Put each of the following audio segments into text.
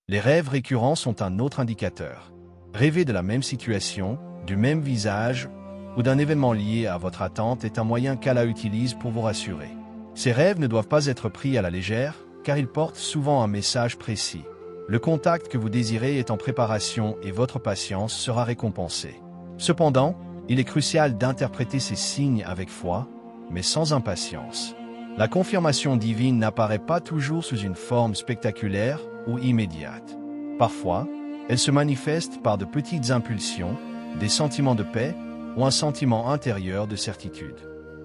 Les rêves récurrents sont un autre indicateur. Rêver de la même situation, du même visage ou d'un événement lié à votre attente est un moyen qu'Allah utilise pour vous rassurer. Ces rêves ne doivent pas être pris à la légère, car ils portent souvent un message précis. Le contact que vous désirez est en préparation et votre patience sera récompensée. Cependant, il est crucial d'interpréter ces signes avec foi, mais sans impatience. La confirmation divine n'apparaît pas toujours sous une forme spectaculaire ou immédiate. Parfois, elle se manifeste par de petites impulsions, des sentiments de paix ou un sentiment intérieur de certitude.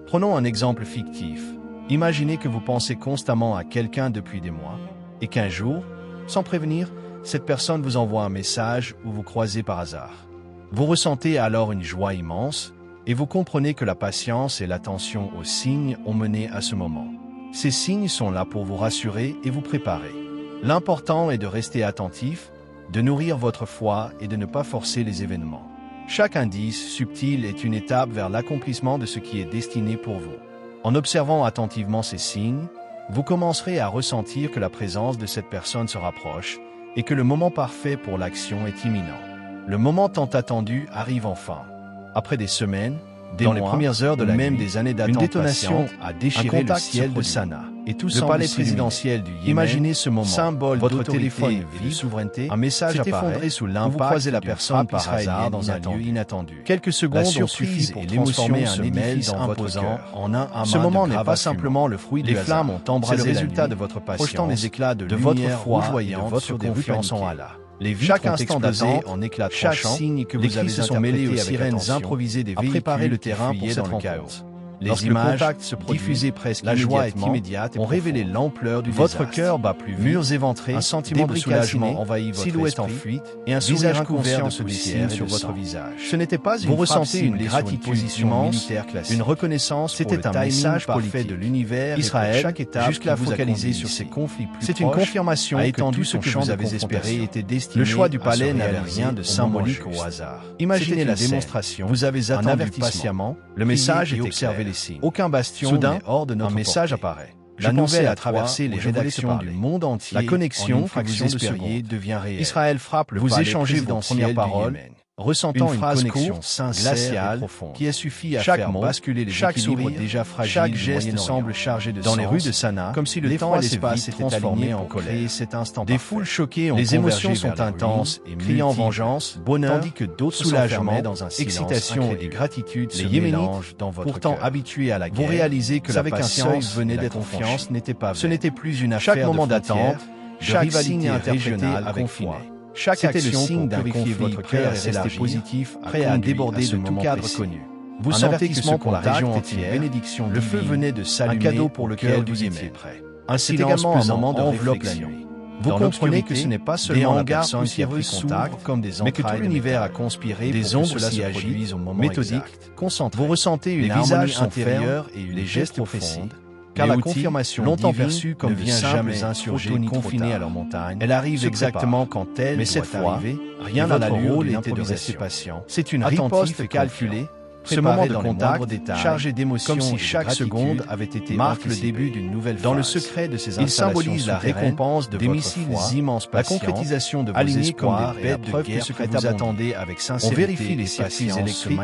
Prenons un exemple fictif. Imaginez que vous pensez constamment à quelqu'un depuis des mois, et qu'un jour, sans prévenir, cette personne vous envoie un message ou vous croisez par hasard. Vous ressentez alors une joie immense, et vous comprenez que la patience et l'attention aux signes ont mené à ce moment. Ces signes sont là pour vous rassurer et vous préparer. L'important est de rester attentif, de nourrir votre foi et de ne pas forcer les événements. Chaque indice subtil est une étape vers l'accomplissement de ce qui est destiné pour vous. En observant attentivement ces signes, vous commencerez à ressentir que la présence de cette personne se rapproche et que le moment parfait pour l'action est imminent. Le moment tant attendu arrive enfin. Après des semaines, dans les premières heures de la nuit, des années d'attente, une détonation a déchiré le ciel de Sanaa. Et tout le palais présidentiel du Yémen, imaginez ce moment, symbole votre téléphone et de souveraineté, un message s'est effondré sous l'impact, vous croisez la personne par hasard dans un lieu inattendu. Quelques secondes ont suffi pour transformer un édifice imposant en un amas. Ce moment n'est pas simplement le fruit du hasard. Les flammes ont embrasé le résultat de votre patience, projetant des éclats de votre foi rougeoyante sur des confiance en Allah. Les vitres ont explosé en éclats tranchants, chaque signe que vous avez se sont mêlés aux sirènes improvisées des véhicules préparé le terrain pour cette rencontre. Les images diffusées presque la joie est immédiate ont révélé l'ampleur du désastre. Votre cœur bat plus vite, murs éventrés, un sentiment de soulagement envahit votre silhouette en fuite et un visage couvert de poussière sur votre visage. Ce n'était pas une vous ressentez une gratitude immense, une reconnaissance. C'était un message parfait de l'univers. Israël, chaque étape jusqu'à focaliser sur ces conflits plus proches. C'est une confirmation que tout ce que vous avez espéré était destiné. Le choix du palais n'avait rien de symbolique au hasard. Imaginez la démonstration. Vous avez attendu patiemment. Le message est observé. Aucun bastion n'est hors de notre message apparaît. La nouvelle a traversé les rédactions du monde entier. La connexion que vous espériez devient réelle. Israël frappe le palais. Vous échangez vos premières paroles, ressentant une connexion glaciale qui a suffi à faire basculer les équilibres déjà fragiles. Chaque geste semble chargé de sens. Dans les rues de Sanaa, comme si le temps et l'espace s'étaient transformés en colère. Cet instant des foules choquées ont les émotions sont intenses et criant vengeance, bonheur, tandis que d'autres soulagement dans un silence, excitation et gratitude se mélangent dans votre pourtant habitués à la guerre. Vous réalisez que la patience venait d'être confiance n'était pas vraie. Ce n'était plus une affaire de moment d'attente, chaque signe interprété avec foi. Chaque action signe d'un conflit votre cœur est resté positif, prêt à déborder de tout cadre connu. Vous sentez que ce pour la région entière, bénédiction le feu venait de s'allumer, un cadeau pour lequel vous étiez prêt. C'est également un moment de enveloppe la nuit. Vous comprenez que ce n'est pas seulement la personne qui a pris contact, comme des mais que tout l'univers a conspiré des ombres s'y agissent au moment méthodique, concentré. Vous ressentez une harmonie intérieure et les gestes profonds. Car la confirmation longtemps perçue comme de jamais insurgés confinés à leur montagne, elle arrive exactement quand elle mais cette fois, rien n'a l'allure était de rester patient. C'est une riposte calculée. Ce moment de contact, chargé d'émotions, comme si chaque seconde avait été marque le début d'une nouvelle phase. Dans le secret de ces installations, il symbolise la récompense de votre foi, immenses la concrétisation de vos espoirs et la preuve que ce que vous attendez avec sincérité. On vérifie les circuits électriques,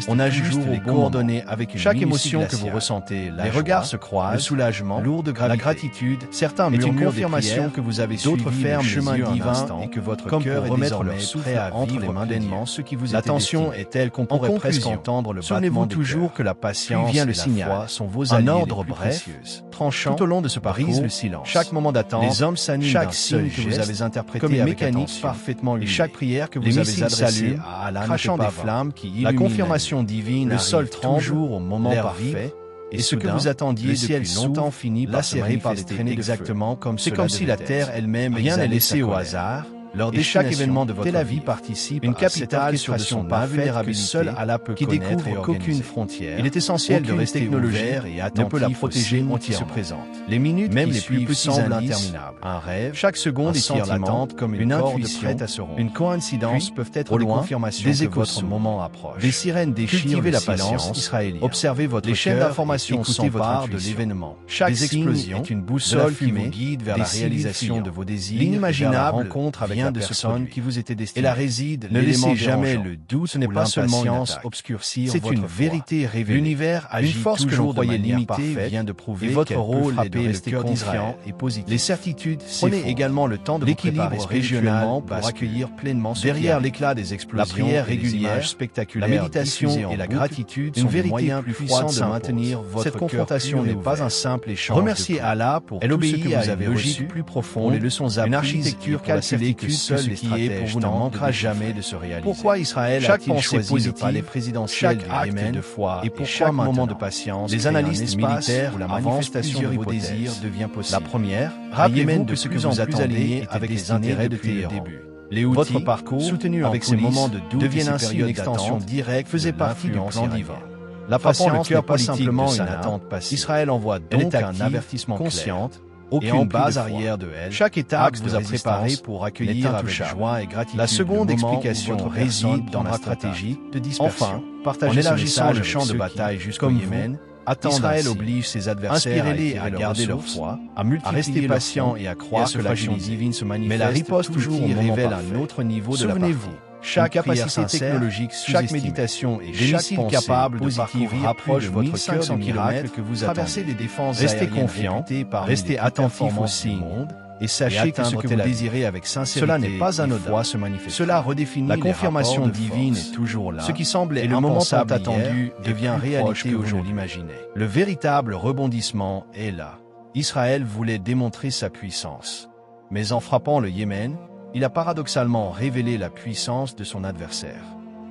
on ajuste les coordonnées avec chaque émotion que vous ressentez. Les regards se croisent, le soulagement, lourd de gravité, la gratitude. Certains murmurent une confirmation que vous avez d'autres ferment le chemin divin et que votre cœur est désormais prêt à entre les mains pleinement ce qui vous est l'attention est telle qu'on pourrait presque entendre. Souvenez-vous toujours que la patience et la foi sont vos alliés les plus précieuses. Tranchant, tout au long de ce parcours, le silence. Chaque moment d'attente, les hommes s'animent chaque signe que vous avez interprété comme une mécanique parfaitement lumineux. Et chaque prière que vous avez adressée à Allah crachant des flammes qui illuminent la confirmation divine, le sol tremble toujours au moment parfait. Et ce que vous attendiez depuis longtemps finit par se manifester exactement comme c'est comme si la terre elle-même rien n'est laissé au hasard. Lors de chaque événement de votre vie participe une capitale sur son invulnérabilité seule Allah peut connaître et qu'aucune frontière. Il est essentiel de rester ouvert et attentif ne peut la protéger qui se présente. Les minutes même les plus semblent interminables. Un rêve, chaque seconde étire l'attente comme une intuition prête à se rompre. Une coïncidence peuvent être des confirmations que votre moment approche. Des sirènes déchirent la patience israélienne. Observez votre chaîne d'information s'empare de l'événement. Chaque explosion est une boussole qui vous guide vers la réalisation de vos désirs. L'inimaginable rencontre avec la personne qui vous était destinée. Et la réside, ne laissez jamais le doute, ce n'est pas seulement une obscurcir votre foi. C'est une vérité révélée. L'univers agit une force que l'on croyait limitée vient de prouver et votre rôle est de rester confiant et positif. Les certitudes, prenez également le temps de l'équilibre régional pour accueillir pleinement derrière l'éclat des explosions, la prière régulière, spectaculaire, la méditation et la gratitude sont des moyens plus puissants de maintenir votre cœur. Cette confrontation n'est pas un simple échange. Remerciez Allah pour tout ce que vous avez reçu, plus profonde, les leçons apprises, une architecture calculée que seul ce qui est pour vous ne manquera jamais de se réaliser. Pourquoi Israël a-t-il choisi le palais présidentiel du Yémen de foi et pour chaque moment de patience, les analystes militaires ou la manifestation de vos désirs devient possible. La première, rappelez-vous que ce que vous attendez avec les intérêts depuis le début. Les Houthis, votre parcours, soutenu avec ces moments de doute, deviennent ainsi une extension directe, faisait partie du plan divin. La patience n'est pas simplement une attente passive. Israël envoie donc un avertissement conscient, aucune base arrière de elle. Chaque étape vous a préparé pour accueillir avec joie et gratitude. La seconde explication réside dans la stratégie de dispersion. Enfin, partagez en élargissant le champ de bataille jusqu'au Yémen. Israël oblige ses adversaires à garder leur foi, à rester patients et à croire que l'action divine se manifeste. Mais la riposte toujours révèle un autre niveau de la partie. Chaque capacité technologique, chaque méditation et chaque missile capable de parcourir rapproche votre 500 km que vous traversez des défenses aériennes. Restez confiant, restez attentif aux signes. Et sachez que ce que vous désirez avec sincérité, cela n'est pas anodin, se manifeste. Cela redéfinit la confirmation divine est toujours là. Ce qui semblait le moment tant attendu devient réalité aujourd'hui imaginé. Le véritable rebondissement est là. Israël voulait démontrer sa puissance. Mais en frappant le Yémen, il a paradoxalement révélé la puissance de son adversaire.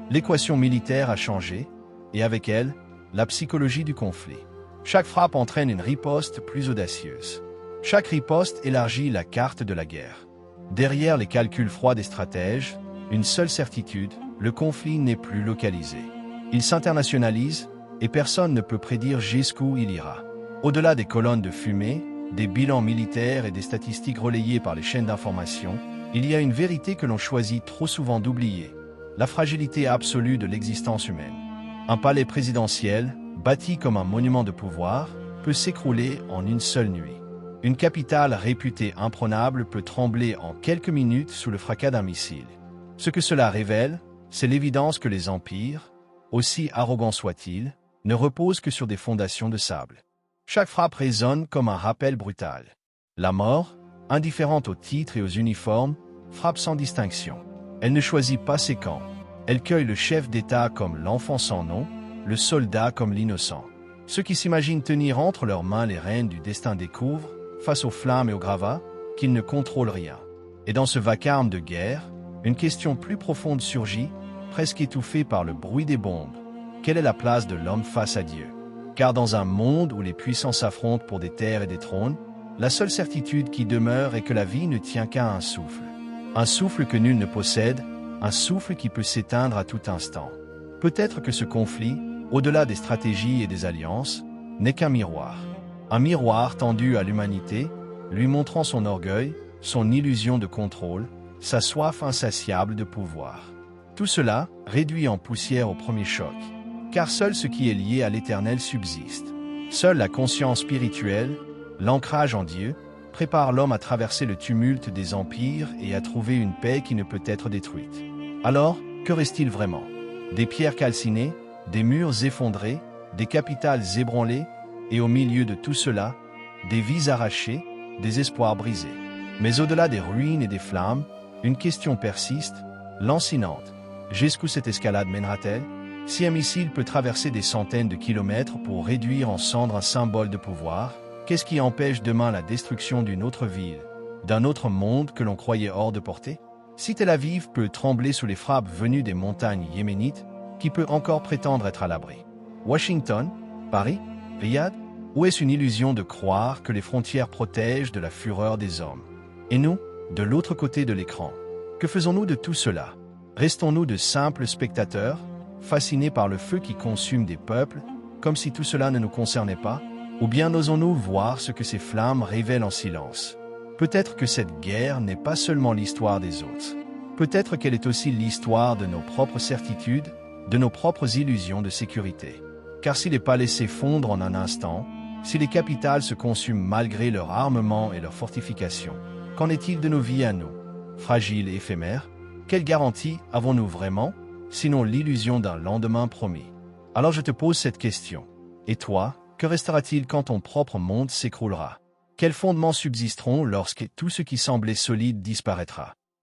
L'équation militaire a changé, et avec elle, la psychologie du conflit. Chaque frappe entraîne une riposte plus audacieuse. Chaque riposte élargit la carte de la guerre. Derrière les calculs froids des stratèges, une seule certitude, le conflit n'est plus localisé. Il s'internationalise et personne ne peut prédire jusqu'où il ira. Au-delà des colonnes de fumée, des bilans militaires et des statistiques relayées par les chaînes d'information, il y a une vérité que l'on choisit trop souvent d'oublier, la fragilité absolue de l'existence humaine. Un palais présidentiel, bâti comme un monument de pouvoir, peut s'écrouler en une seule nuit. Une capitale réputée imprenable peut trembler en quelques minutes sous le fracas d'un missile. Ce que cela révèle, c'est l'évidence que les empires, aussi arrogants soient-ils, ne reposent que sur des fondations de sable. Chaque frappe résonne comme un rappel brutal. La mort, indifférente aux titres et aux uniformes, frappe sans distinction. Elle ne choisit pas ses camps. Elle cueille le chef d'État comme l'enfant sans nom, le soldat comme l'innocent. Ceux qui s'imaginent tenir entre leurs mains les rênes du destin découvrent, face aux flammes et aux gravats, qu'ils ne contrôlent rien. Et dans ce vacarme de guerre, une question plus profonde surgit, presque étouffée par le bruit des bombes. Quelle est la place de l'homme face à Dieu? Car dans un monde où les puissants s'affrontent pour des terres et des trônes, la seule certitude qui demeure est que la vie ne tient qu'à un souffle. Un souffle que nul ne possède, un souffle qui peut s'éteindre à tout instant. Peut-être que ce conflit, au-delà des stratégies et des alliances, n'est qu'un miroir. Un miroir tendu à l'humanité, lui montrant son orgueil, son illusion de contrôle, sa soif insatiable de pouvoir. Tout cela réduit en poussière au premier choc, car seul ce qui est lié à l'Éternel subsiste. Seule la conscience spirituelle, l'ancrage en Dieu, prépare l'homme à traverser le tumulte des empires et à trouver une paix qui ne peut être détruite. Alors, que reste-t-il vraiment? Des pierres calcinées, des murs effondrés, des capitales ébranlées, et au milieu de tout cela, des vies arrachées, des espoirs brisés. Mais au-delà des ruines et des flammes, une question persiste, lancinante. Jusqu'où cette escalade mènera-t-elle? Si un missile peut traverser des centaines de kilomètres pour réduire en cendres un symbole de pouvoir, qu'est-ce qui empêche demain la destruction d'une autre ville, d'un autre monde que l'on croyait hors de portée? Si Tel Aviv peut trembler sous les frappes venues des montagnes yéménites, qui peut encore prétendre être à l'abri? Washington? Paris? Riyad? Ou est-ce une illusion de croire que les frontières protègent de la fureur des hommes? Et nous, de l'autre côté de l'écran, Que faisons-nous de tout cela? Restons-nous de simples spectateurs, fascinés par le feu qui consume des peuples, comme si tout cela ne nous concernait pas? Ou bien osons-nous voir ce que ces flammes révèlent en silence? Peut-être que cette guerre n'est pas seulement l'histoire des autres. Peut-être qu'elle est aussi l'histoire de nos propres certitudes, de nos propres illusions de sécurité. Car si les palais s'effondrent en un instant, si les capitales se consument malgré leur armement et leurs fortifications, qu'en est-il de nos vies à nous, fragiles et éphémères? Quelle garantie avons-nous vraiment, sinon l'illusion d'un lendemain promis? Alors je te pose cette question. Et toi, que restera-t-il quand ton propre monde s'écroulera? Quels fondements subsisteront lorsque tout ce qui semblait solide disparaîtra?